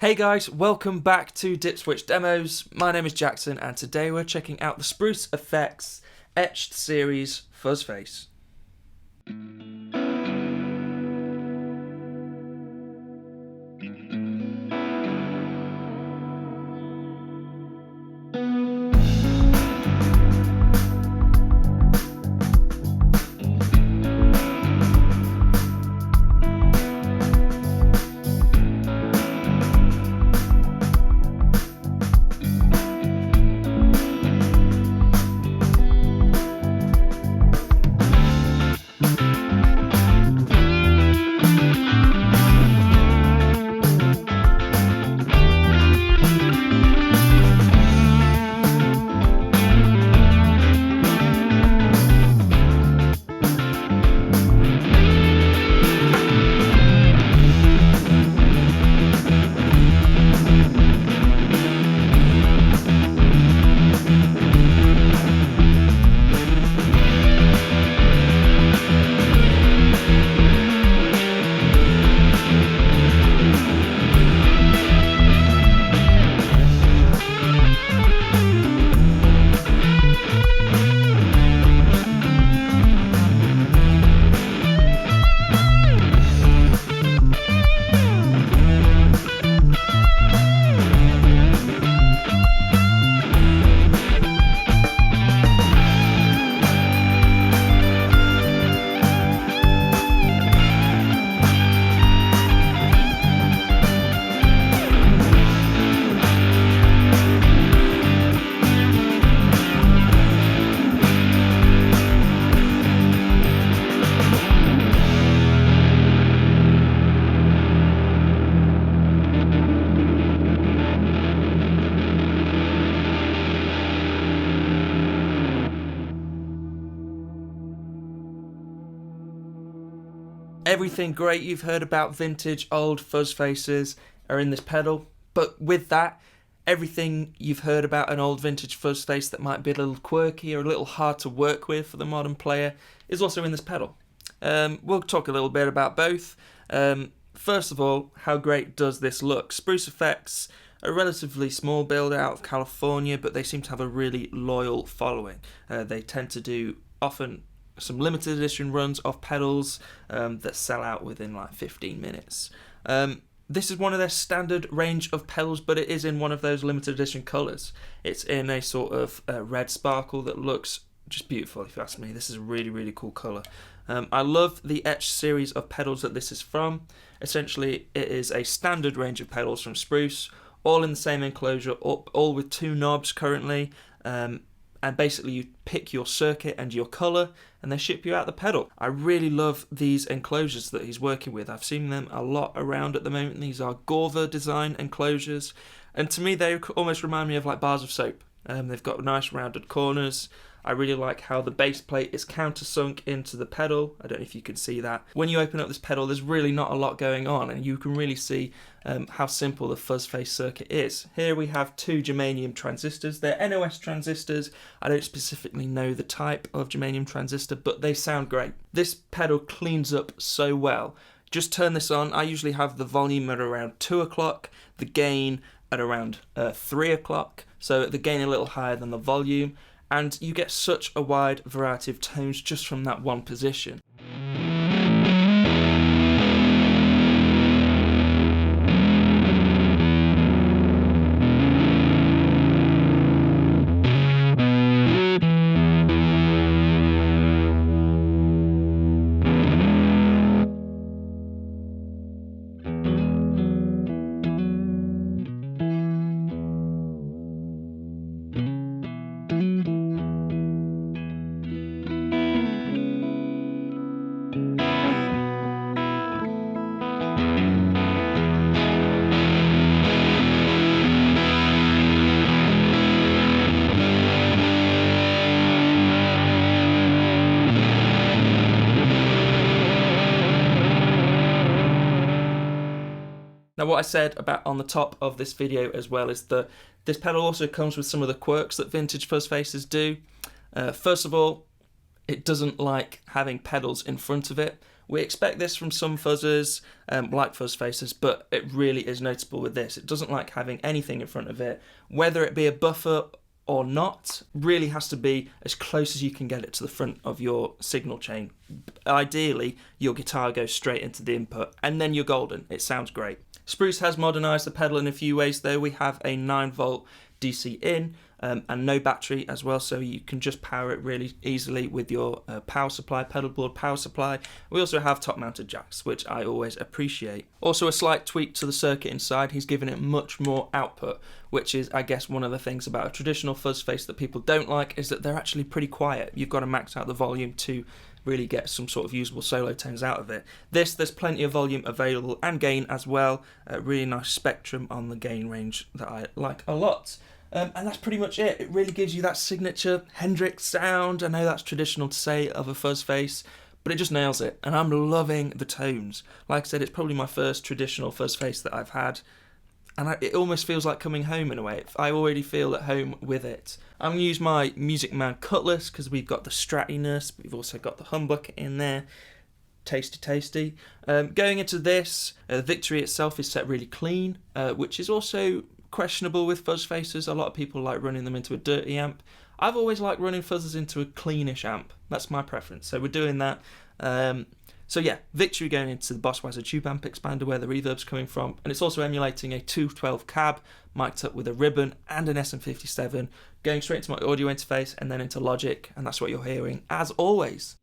Hey guys, welcome back to Dip Switch Demos. My name is Jackson and today we're checking out the Spruce Effects Etched series Fuzz Face. Everything great you've heard about vintage old fuzz faces are in this pedal, but with that, everything you've heard about an old vintage fuzz face that might be a little quirky or a little hard to work with for the modern player is also in this pedal. We'll talk a little bit about both. First of all, how great does this look? Spruce Effects, a relatively small build out of California, but they seem to have a really loyal following. They tend to do often some limited edition runs of pedals that sell out within like 15 minutes. This is one of their standard range of pedals, but it is in one of those limited edition colours. It's in a sort of red sparkle that looks just beautiful, if you ask me. This is a really, really cool colour. I love the Etched series of pedals that this is from. Essentially, it is a standard range of pedals from Spruce, all in the same enclosure, all with two knobs currently. And basically you pick your circuit and your colour and they ship you out the pedal. I really love these enclosures that he's working with. I've seen them a lot around at the moment. These are Gorva design enclosures, and to me they almost remind me of like bars of soap. They've got nice rounded corners. I really like how the base plate is countersunk into the pedal. I don't know if you can see that. When you open up this pedal, there's really not a lot going on, and you can really see how simple the fuzz face circuit is. Here we have two germanium transistors. They're NOS transistors. I don't specifically know the type of germanium transistor, but they sound great. This pedal cleans up so well. Just turn this on. I usually have the volume at around 2 o'clock, the gain at around 3 o'clock, so the gain a little higher than the volume, and you get such a wide variety of tones just from that one position. Now what I said about on the top of this video as well is that this pedal also comes with some of the quirks that vintage fuzz faces do. First of all, it doesn't like having pedals in front of it. We expect this from some fuzzers, like fuzz faces, but it really is notable with this. It doesn't like having anything in front of it, whether it be a buffer or not. Really has to be as close as you can get it to the front of your signal chain. Ideally, your guitar goes straight into the input, and then you're golden. It sounds great. Spruce has modernised the pedal in a few ways though. We have a 9-volt DC in, and no battery as well, so you can just power it really easily with your power supply, pedal board power supply. We also have top mounted jacks, which I always appreciate. Also a slight tweak to the circuit inside. He's given it much more output, which is, I guess, one of the things about a traditional fuzz face that people don't like, is that they're actually pretty quiet. You've got to max out the volume to really get some sort of usable solo tones out of it. There's plenty of volume available, and gain as well. A really nice spectrum on the gain range that I like a lot. And that's pretty much it. It really gives you that signature Hendrix sound. I know that's traditional to say of a fuzz face, but it just nails it, and I'm loving the tones. Like I said, it's probably my first traditional fuzz face that I've had, and it almost feels like coming home in a way. I already feel at home with it. I'm going to use my Music Man Cutlass because we've got the stratiness, but we've also got the humbucker in there. Tasty. Going into this, the Victory itself is set really clean, which is also questionable with fuzz faces. A lot of people like running them into a dirty amp. I've always liked running fuzzes into a cleanish amp. That's my preference, so we're doing that. So yeah, Victory going into the Boss Waza tube amp expander where the reverb's coming from, and it's also emulating a 212 cab mic'd up with a ribbon and an SM57, going straight into my audio interface and then into Logic, and that's what you're hearing as always.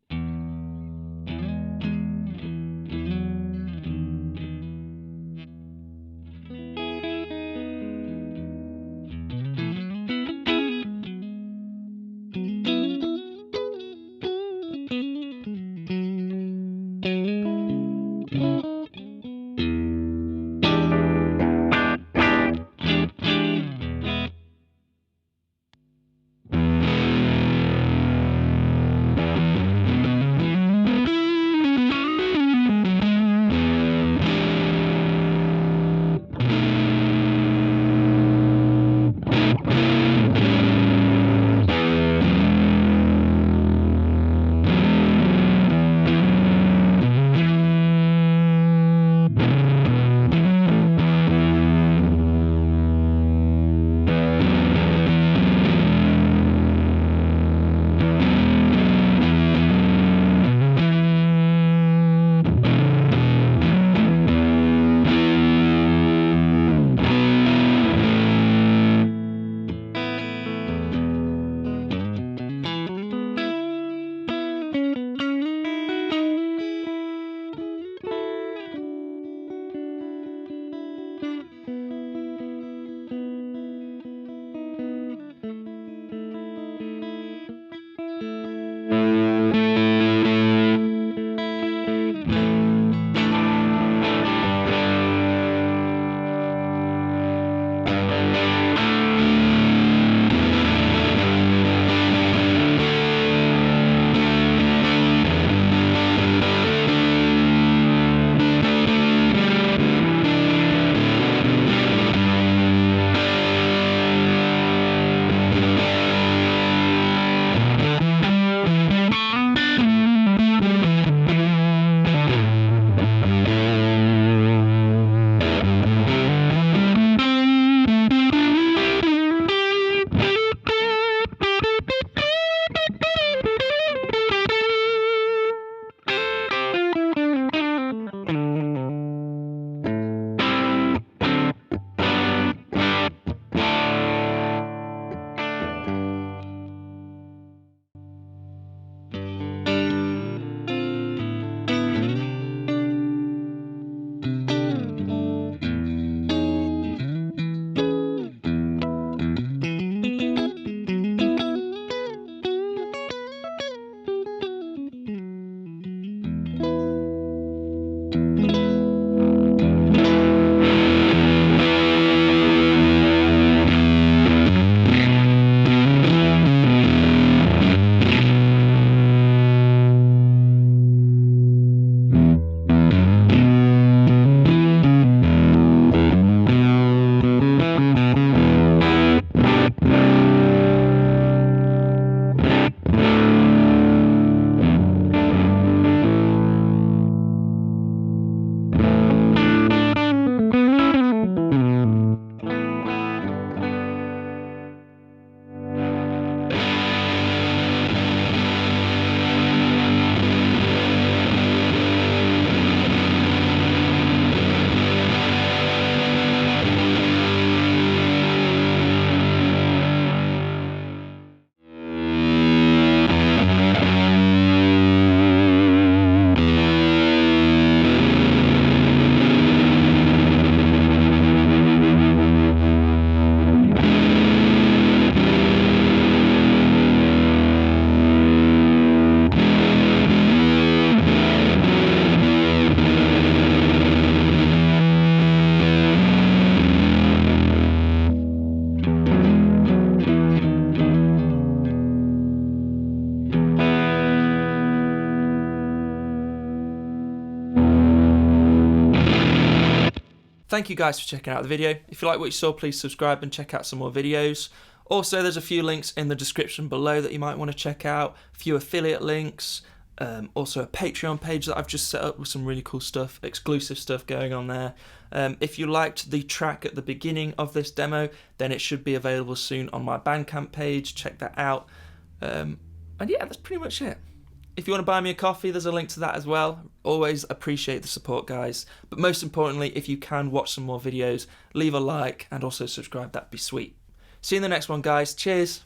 Thank you guys for checking out the video. If you like what you saw, please subscribe and check out some more videos. Also, there's a few links in the description below that you might want to check out. A few affiliate links. Also a Patreon page that I've just set up with some really cool stuff, exclusive stuff going on there. If you liked the track at the beginning of this demo, then it should be available soon on my Bandcamp page. Check that out. And yeah, that's pretty much it. If you want to buy me a coffee, there's a link to that as well. Always appreciate the support, guys. But most importantly, if you can watch some more videos, leave a like and also subscribe. That'd be sweet. See you in the next one, guys. Cheers.